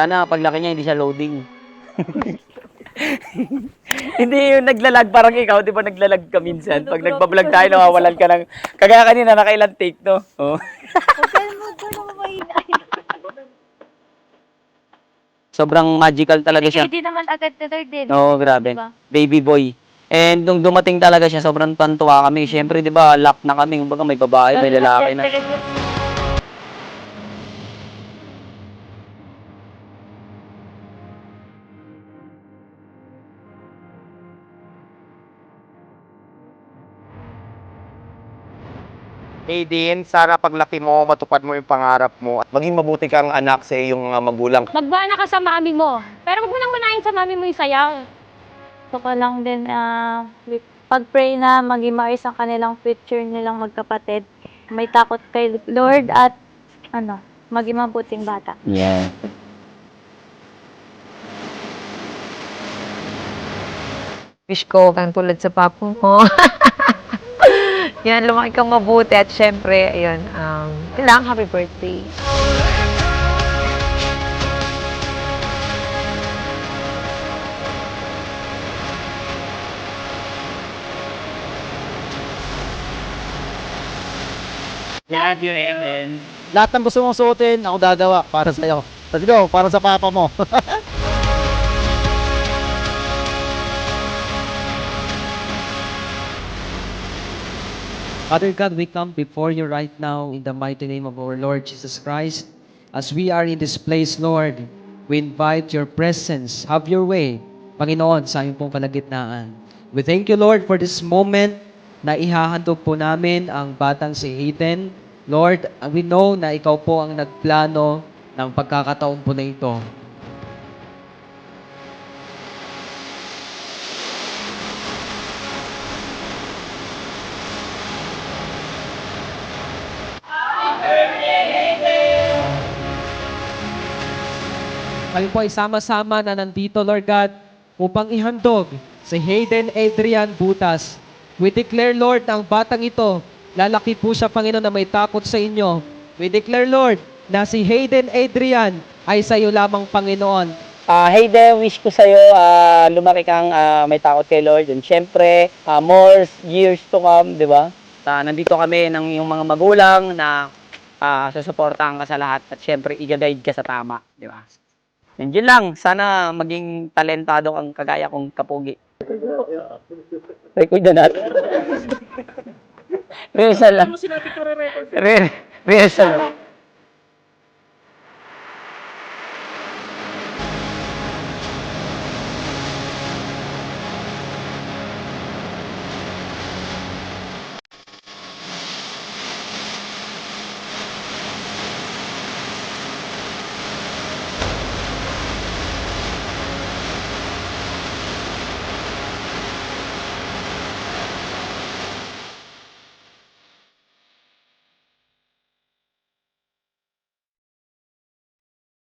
Sana paglaki niya hindi siya loading. Hindi yung naglalag parang ikaw, di ba naglalag ka minsan? Pag nagbablog tayo, nawawalan ka ng... Kagaya kanina, nakailang take, no? Oh. Sobrang magical talaga siya. Hindi naman agad na third din. Oo, grabe. Diba? Baby boy. And nung dumating talaga siya, sobrang pantuwa kami. Siyempre, di ba, lock na kami. Kumbaga may babae, may lalaki na. Aiden, sana paglaki mo, matupad mo yung pangarap mo at maging mabuti kang anak sa iyong mga magulang. Magbana ka sa mami mo. Pero huwag mo nang manahin sa mami mo yung sayaw. Gusto ko lang din pag-pray na maging maayos ang kanilang future nilang magkapatid. May takot kay Lord at maging mabuting bata. Yeah. Wish ko kang tulad sa papo mo. Yan, lumaki kang mabuti at syempre, ayun, kailangan happy birthday. Love you, Ellen. Lahat ng gusto mong suotin, ako gagawa para sa'yo. Let's go, para sa papa mo. Father God, we come before you right now in the mighty name of our Lord Jesus Christ. As we are in this place, Lord, we invite your presence. Have your way, Panginoon, sa aming pong kalagitnaan. We thank you, Lord, for this moment na ihahandog po namin ang batang si Hayden. Lord, we know na ikaw po ang nagplano ng pagkakataon po na ito. Kami po ay sama-sama na nandito, Lord God, upang ihandog si Hayden Adrian Butas. We declare, Lord, ang batang ito, lalaki po siya, Panginoon, na may takot sa inyo. We declare, Lord, na si Hayden Adrian ay sa iyo lamang, Panginoon. Hayden, wish ko sa'yo, lumaki kang may takot kay Lord. And syempre, more years to come, di ba? Nandito kami ng yung mga magulang na susuportahan ka sa lahat. At syempre, i-guide ka sa tama, di ba? And yun lang, sana maging talentado kang kagaya kong kapugi. Record na natin. Rehearsal lang. Rehearsal lang.